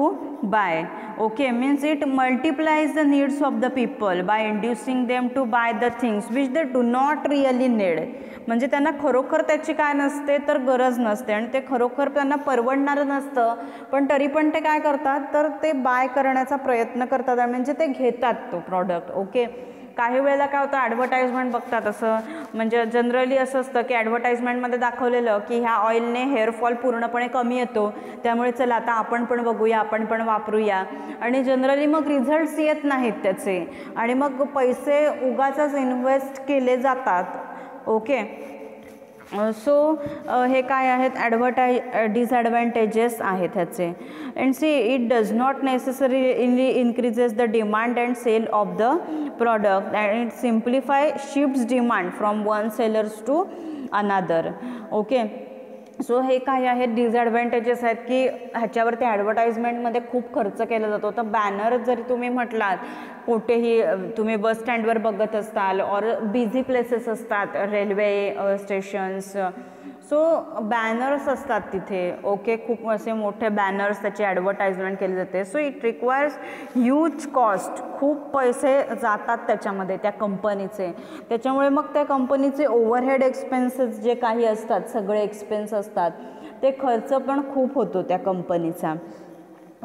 buy. Okay, means it multiplies the needs of the people by inducing them to buy the things which they do not really need. म्हणजे त्यांना खरोखर त्याची काय नसते तर गरज नसते आणि ते खरोखर त्यांना परवडणारं नसतं, पण तरी पण ते काय करतात तर ते बाय करण्याचा प्रयत्न करतात, म्हणजे ते घेतात तो प्रॉडक्ट. ओके, काही वेळेला काय होतं ॲडव्हर्टाइजमेंट बघतात असं, म्हणजे जनरली असं असतं की ॲडव्हर्टाइजमेंटमध्ये दाखवलेलं की ह्या ऑइलने हेअरफॉल पूर्णपणे कमी येतो, त्यामुळे चला आता आपण पण बघूया, आपण पण वापरूया, आणि जनरली मग रिझल्ट्स येत नाहीत त्याचे आणि मग पैसे उगाचच इन्व्हेस्ट केले जातात. ओके, सो हे काय आहेत डिसॲडव्हान्टेजेस आहेत ह्याचे. And see it does not necessarily increases the demand and sale of the product and it simplify shifts demand from one sellers to another. Okay, so हे काय आहेत डिसॲडव्हान्टेजेस आहेत की ह्याच्यावरती ॲडव्हर्टाइजमेंटमध्ये खूप खर्च केला जातो. तर बॅनर जरी तुम्ही म्हटलात, कुठेही तुम्ही बस स्टँडवर बघत असाल और बिझी प्लेसेस असतात, रेल्वे स्टेशन्स, सो बॅनर्स असतात तिथे. ओके, खूप असे मोठे बॅनर्स त्याची ॲडव्हर्टाइजमेंट केली जाते. So it requires huge cost, खूप पैसे जातात त्याच्यामध्ये त्या कंपनीचे. त्याच्यामुळे मग त्या कंपनीचे ओव्हरहेड एक्सपेन्सेस जे काही असतात, सगळे एक्सपेन्स असतात, ते खर्च पण खूप होतो त्या कंपनीचा.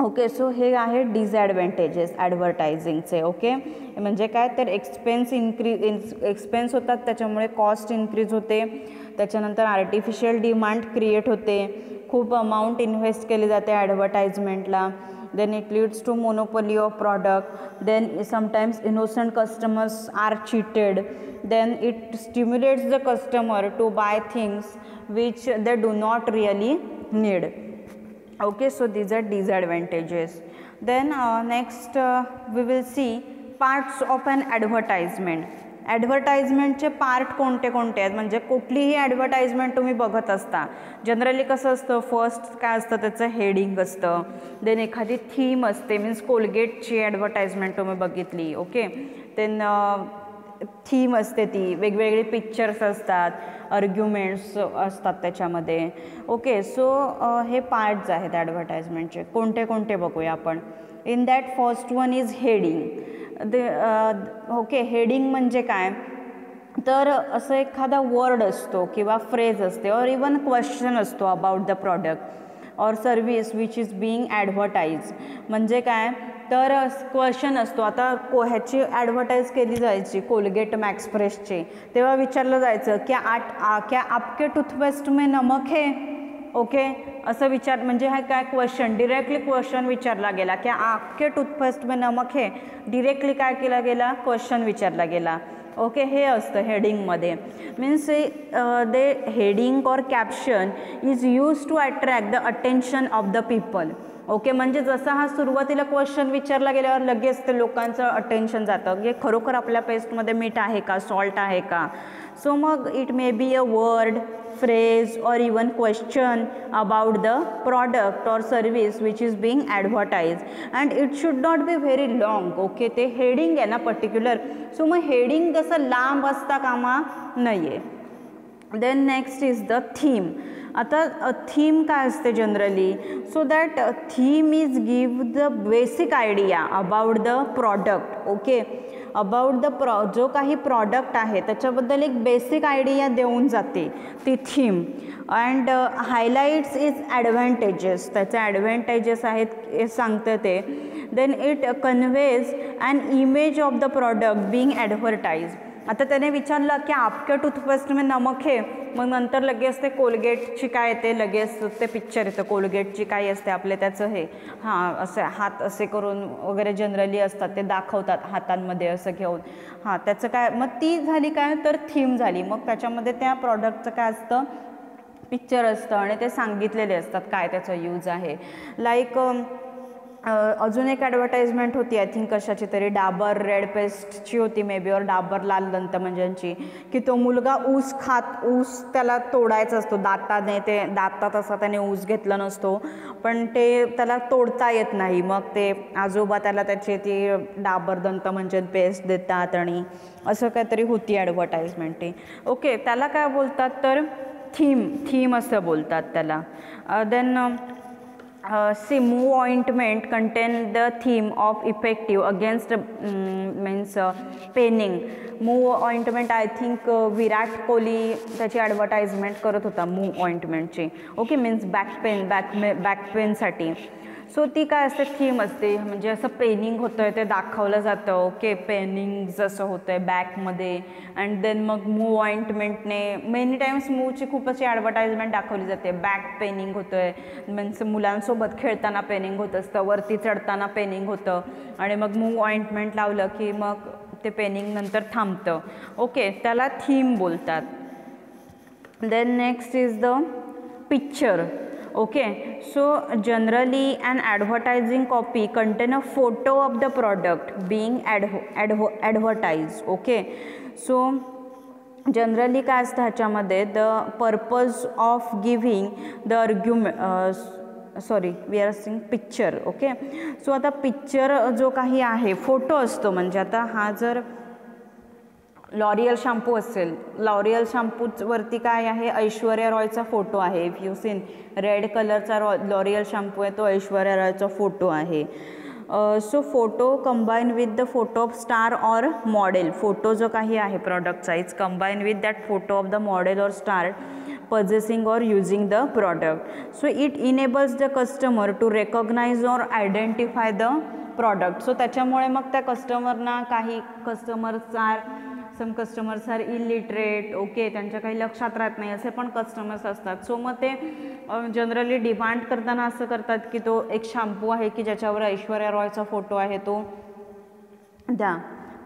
ओके, सो हे आहे डिसॲडव्हान्टेजेस ॲडव्हर्टायझिंगचे. ओके, म्हणजे काय तर एक्सपेन्स होतात, त्याच्यामुळे कॉस्ट इन्क्रीज होते, त्याच्यानंतर आर्टिफिशियल डिमांड क्रिएट होते, खूप अमाऊंट इन्व्हेस्ट केली जाते ॲडव्हर्टाइजमेंटला. Then it leads to monopoly of product. Then sometimes innocent customers are cheated. Then it stimulates the customer to buy things which they do not really need. Okay, so these are disadvantages. Then next we will see parts of an advertisement. ॲडव्हर्टाइजमेंटचे part कोणते कोणते आहेत, म्हणजे कुठलीही advertisement तुम्ही बघत असता generally कसं असतं, फर्स्ट काय असतं त्याचं हेडिंग असतं, देन एखादी थीम असते, मीन्स कोलगेटची ॲडव्हर्टाइजमेंट तुम्ही बघितली. ओके, देन थीम असते, ती वेगवेगळे पिक्चर्स असतात, आर्ग्युमेंट्स असतात त्याच्यामध्ये. ओके, सो हे पार्ट्स आहेत ॲडव्हर्टाइजमेंटचे. कोणते कोणते बघूया आपण. In that first one is heading. Okay, heading म्हणजे काय तर असं एखादा वर्ड असतो किंवा फ्रेज असते और इवन क्वेश्चन असतो अबाउट द प्रॉडक्ट और service which is being advertise. म्हणजे काय तर क्वेश्चन असतो. आता ह्याची ॲडव्हर्टाईज केली जायची कोलगेट मॅक्स फ्रेशची, तेव्हा विचारलं जायचं क्या आपके टूथपेस्ट में नमक है. ओके, असं म्हणजे हा काय क्वेश्चन, डिरेक्टली क्वेश्चन विचारला गेला, क्या आपके टूथपेस्ट में नमक है, डिरेक्टली काय केला गेला, क्वेश्चन विचारला गेला. ओके, हे असतं हेडिंगमध्ये. मीन्स हेडिंग और caption is use to attract the attention of the people. Okay, म्हणजे जसं हा सुरुवातीला क्वेश्चन विचारला गेल्यावर लगेच ते लोकांचं अटेन्शन जातं की खरोखर आपल्या पेस्टमध्ये मीठ आहे का, सॉल्ट आहे का. सो मग it may be a word, phrase or even question about the product or service which is being advertised, and it should not be very long. Okay, ते हेडिंग आहे ना पर्टिक्युलर, सो मग heading कसं लांब असता कामा नाही. Then next is the theme. आता थीम काय असते generally, so that theme is give the basic idea about the product. Okay, about the जो काही प्रॉडक्ट आहे त्याच्याबद्दल एक बेसिक आयडिया देऊन जाते ती theme. And highlights is advantages, त्याचे ॲडव्हान्टेजेस आहेत हे सांगतं ते. Then it conveys an image of the product being advertise. आता त्याने विचारलं की आपके टूथपेस्ट में नमक है, मग नंतर लगेच ते कोलगेटची काय येते, लगेच ते पिक्चर येतं कोलगेटची काय असते आपले त्याचं हे हां असे हात असे करून वगैरे जनरली असतात, ते दाखवतात हातांमध्ये असं घेऊन. हां त्याचं काय, मग ती झाली काय तर थीम झाली. मग त्याच्यामध्ये त्या प्रॉडक्टचं काय असतं, पिक्चर असतं आणि ते सांगितलेले असतात काय त्याचा यूज आहे. लाईक अजून एक ॲडव्हर्टाइजमेंट होती आय थिंक कशाची तरी, डाबर रेड पेस्टची होती मे बी, और डाबर लाल दंतमंजनची, की तो मुलगा ऊस खात, ऊस त्याला तोडायचा असतो दाताने, ते दातात असा त्याने ऊस घेतला नसतो पण ते त्याला तोडता येत नाही, मग ते आजोबा त्याला त्याची ती डाबर दंतमंजन पेस्ट देतात आणि असं काहीतरी होती ॲडव्हर्टाइजमेंट ती. ओके, त्याला काय बोलतात तर थीम असं बोलतात त्याला. Then see move ointment contain the theme of effective against means paining. Moov ointment I think Virat Kohli त्याची ॲडव्हर्टाइजमेंट करत होता मूव ऑइंटमेंटची. ओके, मीन्स बॅक पेनसाठी. सो ती काय असते, थीम असते, म्हणजे असं पेनिंग होतं आहे ते दाखवलं जातं. ओके, पेनिंग जसं होतं आहे बॅकमध्ये. अँड देन मग मूव ऑइंटमेंटने मेनी टाईम्स मूवची खूप अशी ॲडव्हर्टाइजमेंट दाखवली जाते. बॅक पेनिंग होतं आहे, मीन्स मुलांसोबत खेळताना पेनिंग होत असतं, वरती चढताना पेनिंग होतं आणि मग मूव ऑइंटमेंट लावलं की मग ते पेनिंग नंतर थांबतं. ओके, त्याला थीम बोलतात. Then next is the picture. Okay, so generally an advertising copy contain a photo of the product being advertised. Okay, so generally काय असतं ह्याच्यामध्ये, the purpose of giving the argument we are seeing picture. Okay, so आता picture जो काही आहे, photo असतो, म्हणजे आता हा जर लॉरियल शॅम्पू असेल, लॉरियल शॅम्पूवरती काय आहे, ऐश्वर्या रॉयचा फोटो आहे. इफ यू सीन रेड कलरचा लॉरियल शॅम्पू आहे तो ऐश्वर्या रॉयचा फोटो आहे. So photo combine with the photo of star or model. Photo जो काही आहे प्रॉडक्टचा is combine with that photo of the model or star purchasing or using the product. So it enables the customer to recognize or identify the product. So त्याच्यामुळे मग त्या कस्टमरना, काही सम customers R illiterate. Okay, त्यांच्या काही लक्षात राहत नाही असे पण कस्टमर्स असतात. सो मग ते जनरली डिमांड करताना असं करतात की तो एक शॅम्पू आहे की ज्याच्यावर ऐश्वर्या रॉयचा फोटो आहे तो द्या.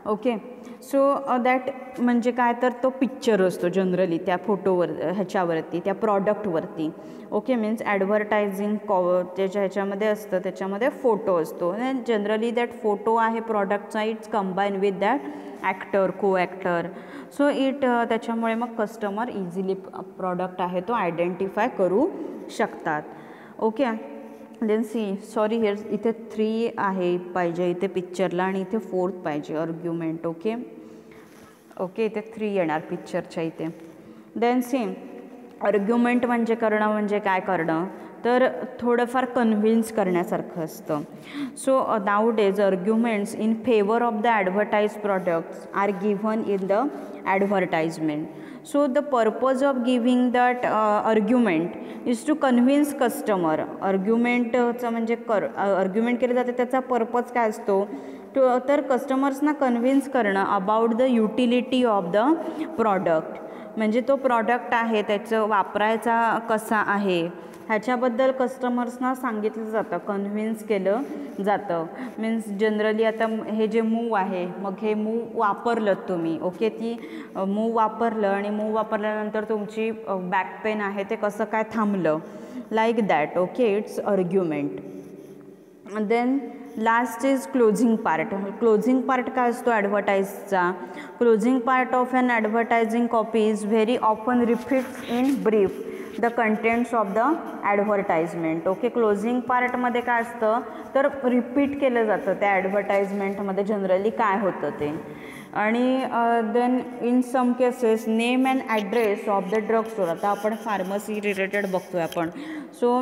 ओके, सो दॅट म्हणजे काय तर तो पिक्चर असतो जनरली त्या फोटोवर, ह्याच्यावरती, त्या प्रॉडक्टवरती. ओके, मीन्स ॲडव्हर्टायझिंग त्याच्या ह्याच्यामध्ये असतं, त्याच्यामध्ये फोटो असतो. जनरली दॅट फोटो आहे प्रॉडक्टचा, it's combine with that actor, को ॲक्टर. सो त्याच्यामुळे मग कस्टमर इझिली प्रॉडक्ट आहे तो आयडेंटिफाय करू शकतात. ओके, देन सॉरी हिअर इथे 3 आहे पाहिजे इथे पिक्चरला आणि इथे 4th पाहिजे आर्ग्युमेंट. ओके ओके, इथे 3 येणार पिक्चरच्या इथे. देन आर्ग्युमेंट म्हणजे करणं, म्हणजे काय करणं तर थोडंफार कन्व्हिन्स करण्यासारखं असतं. So nowadays arguments in favour of the advertise products are given in the advertisement. So the purpose of giving that argument is to convince customer. आर्ग्युमेंटचं म्हणजे आर्ग्युमेंट केलं जाते त्याचा पर्पज काय असतो तर कस्टमर्सना कन्व्हिन्स करणं about the utility of the product. म्हणजे तो प्रॉडक्ट आहे त्याचं वापरायचा कसा आहे ह्याच्याबद्दल कस्टमर्सना सांगितलं जातं, कन्व्हिन्स केलं जातं. मीन्स जनरली आता हे जे मूव आहे, मग हे मूव वापरलं तुम्ही. ओके, ती मूव वापरलं आणि मूव वापरल्यानंतर तुमची बॅक पेन आहे ते कसं काय थांबलं, like that. Okay, its argument. Then last is closing part. Closing part काय असतो ॲडव्हर्टाईजचा? Closing part of an advertising copy is very often repeats in brief the contents of the advertisement. Okay, closing पार्टमध्ये काय असतं तर repeat केलं जातं त्या ॲडव्हर्टाइजमेंटमध्ये जनरली काय होतं ते. आणि then in some cases name and address of the drug store. आता आपण फार्मसी रिलेटेड बघतोय आपण. सो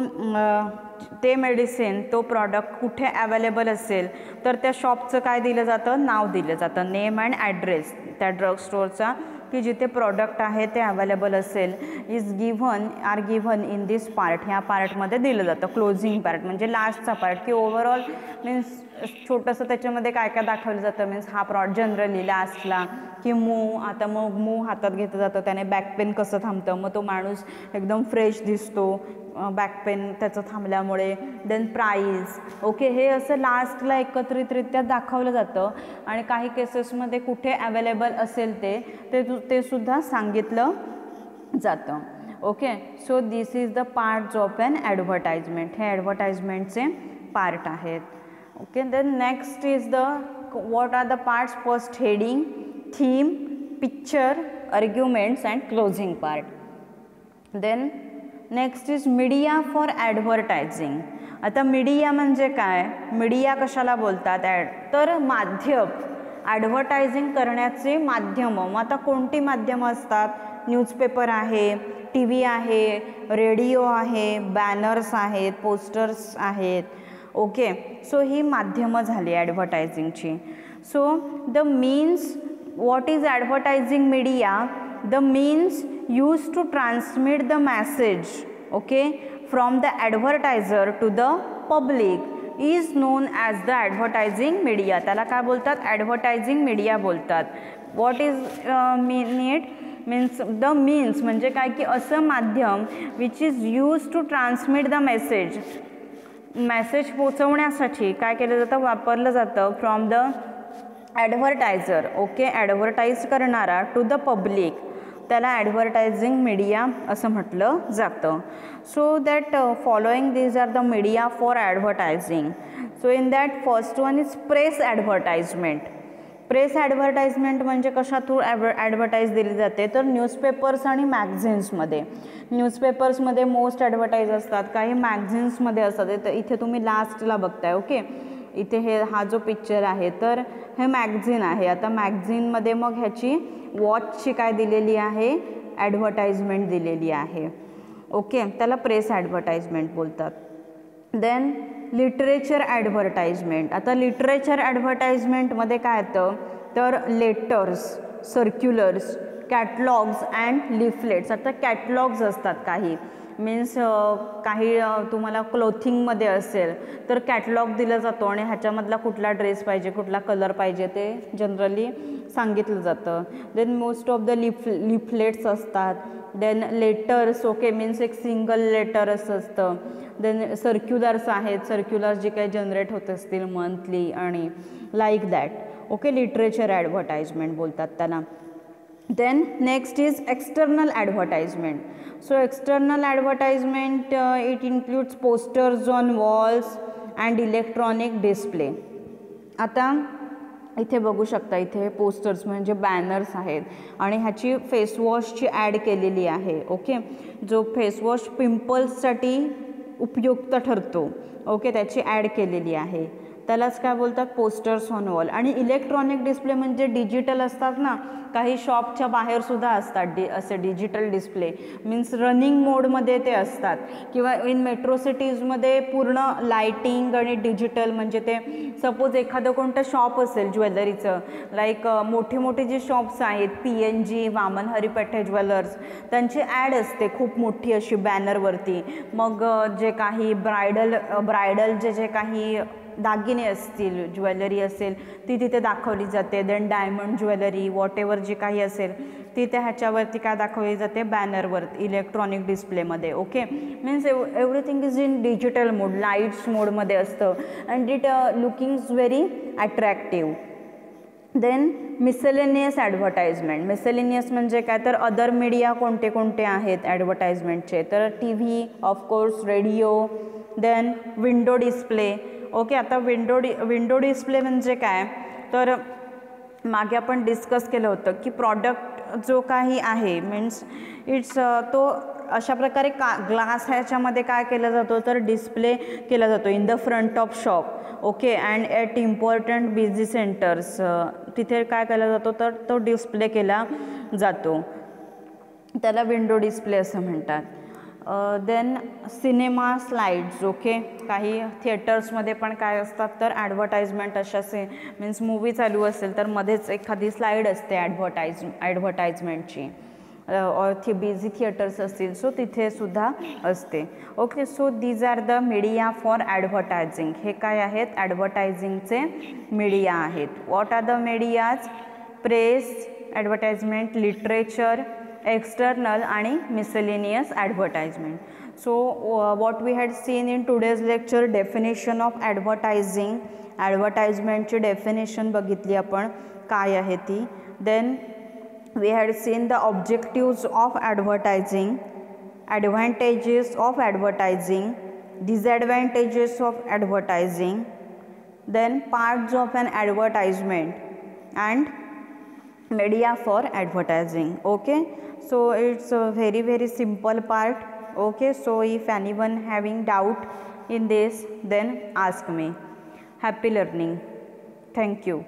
ते मेडिसिन तो प्रॉडक्ट कुठे अवेलेबल असेल तर त्या शॉपचं काय दिलं जातं, नाव दिलं जातं, नेम अँड ॲड्रेस त्या ड्रग स्टोअरचा की जिथे प्रॉडक्ट आहे ते अवेलेबल असेल is given in this part. ह्या पार्टमध्ये दिलं जातं. क्लोजिंग पार्ट म्हणजे लास्टचा पार्ट की ओव्हरऑल मीन्स छोटंसं त्याच्यामध्ये काय काय दाखवलं जातं. मीन्स हा जनरली लास्टला की आता मग हातात घेतलं जातं, त्याने बॅक पेन कसं थांबतं, मग तो माणूस एकदम फ्रेश दिसतो बॅक पेन त्याचं थांबल्यामुळे. Then price. ओके, हे असं लास्टला एकत्रितरित्या दाखवलं जातं आणि काही केसेसमध्ये कुठे अवेलेबल असेल ते सुद्धा सांगितलं जातं. Okay, so this is the parts of an advertisement. हे ॲडव्हर्टाइजमेंटचे पार्ट आहेत. Okay, then next is the what are the parts. First heading, theme, picture, arguments and closing part. Then next is media for advertising. आता media म्हणजे काय, media कशाला बोलतात तर माध्यम, ॲडव्हर्टायझिंग करण्याचे माध्यम. मग आता कोणती माध्यमं असतात, न्यूजपेपर आहे, टी व्ही आहे, रेडिओ आहे, बॅनर्स आहेत, पोस्टर्स आहेत. ओके, सो ही माध्यमं झाली ॲडव्हर्टायझिंगची. So the means, what is advertising media? The means used to transmit the message, okay, from the advertiser to the public is known as the advertising media. त्याला काय बोलतात, advertising media बोलतात. What is means the means म्हणजे काय की असं माध्यम which is use to transmit the message पोचवण्यासाठी काय केलं जातं, वापरलं जातं from the advertiser. Okay, advertise करणारा टू द पब्लिक, त्याला ॲडव्हर्टायझिंग मीडिया असं म्हटलं जातं. So that following these are the media for advertising. So in that first one is press advertisement. Press advertisement म्हणजे कशा थ्रू ॲडव्हर्टाईज दिली जाते तर न्यूजपेपर्स आणि मॅगझिन्समध्ये. न्यूजपेपर्समध्ये मोस्ट ॲडव्हर्टाईज असतात, काही मॅगझिन्समध्ये असतात. तर इथे तुम्ही लास्टला बघताय. ओके, इथे हा जो पिक्चर आहे तर हे मॅगझिन आहे. आता मॅगझिनमध्ये मग ह्याची वॉचची काय दिलेली आहे, ॲडव्हर्टाइजमेंट दिलेली आहे. ओके, त्याला प्रेस ॲडव्हर्टाइजमेंट बोलतात. Then literature advertisement. आता लिटरेचर ॲडव्हर्टाइजमेंटमध्ये काय येतं तर letters, circulars, catalogues and leaflets. आता कॅटलॉग्स असतात काही, मीन्स काही तुम्हाला क्लोथिंगमध्ये असेल तर कॅटलॉग दिला जातो आणि ह्याच्यामधला कुठला ड्रेस पाहिजे, कुठला कलर पाहिजे ते जनरली सांगितलं जातं. Then most of the leaflets असतात. Then letters. ओके, मीन्स एक सिंगल लेटर असं असतं. देन सर्क्युलर्स आहेत, सर्क्युलर्स जे काही जनरेट होत असतील मंथली आणि like that. Okay, literature advertisement बोलतात त्याला. Then next is external advertisement. So external advertisement it includes posters on walls and electronic display. आता इथे बघू शकता, इथे पोस्टर्स म्हणजे बॅनर्स आहेत आणि ह्याची फेसवॉशची ॲड केलेली आहे. ओके, जो फेसवॉश पिंपल्ससाठी उपयुक्त ठरतो. ओके, त्याची ॲड केलेली आहे. त्यालाच काय बोलतात, पोस्टर्स ऑन वॉल. आणि इलेक्ट्रॉनिक डिस्प्ले म्हणजे डिजिटल असतात ना, काही शॉपच्या बाहेरसुद्धा असतात असे डिजिटल डिस्प्ले. मीन्स रनिंग मोडमध्ये ते असतात किंवा इन मेट्रो सिटीजमध्ये पूर्ण लाईटिंग आणि डिजिटल. म्हणजे ते सपोज एखादं कोणतं शॉप असेल ज्वेलरीचं, लाईक मोठी मोठी जी शॉप्स आहेत, PNG, वामन हरिपेठे ज्वेलर्स, त्यांची ॲड असते खूप मोठी अशी बॅनरवरती. मग जे काही ब्रायडल जे काही दागिने असतील, ज्वेलरी असेल ती तिथे दाखवली जाते. देन डायमंड ज्वेलरी वॉटेवर जी काही असेल ती त्या ह्याच्यावरती काय दाखवली जाते, बॅनरवर, इलेक्ट्रॉनिक डिस्प्लेमध्ये. Okay, means everything is in digital mode, lights मोडमध्ये असतं and it lookings very attractive. Then miscellaneous advertisement. Miscellaneous म्हणजे काय तर अदर मीडिया कोणते कोणते आहेत ॲडव्हर्टाइजमेंटचे तर TV, of course radio, then window display. Okay, आता विंडो डिस्प्ले म्हणजे काय, तर मागे आपण डिस्कस केलं होतं की प्रॉडक्ट जो काही आहे मीन्स इट्स तो अशा प्रकारे ग्लास ह्याच्यामध्ये काय केला जातो तर डिस्प्ले केला जातो in the front of shop. Okay, and at important busy centres तिथे काय केला जातो तर तो डिस्प्ले केला जातो, त्याला विंडो डिस्प्ले असं म्हणतात. Then cinema slides. ओके, काही थिएटर्समध्ये पण काय असतात तर ॲडव्हर्टाइजमेंट अशा मीन्स मूवी चालू असेल तर मध्येच एखादी स्लाईड असते ॲडव्हर्टाइजमेंटची, बिझी थिएटर्स असतील सो तिथे सुद्धा असते. Okay, so these are the media for advertising. हे काय आहेत, ॲडव्हर्टायझिंगचे मीडिया आहेत. What are the medias, press, advertisement, literature, external आणि miscellaneous advertisement. So what we had seen in today's lecture, definition of advertising. ॲडव्हर्टाइजमेंटची डेफिनेशन बघितली आपण काय आहे ती. Then we had seen the objectives of advertising, advantages of advertising, disadvantages of advertising, then parts of an advertisement and media for advertising. Okay, so it's a very simple part. Okay, so if anyone having doubt in this then ask me. Happy learning. Thank you.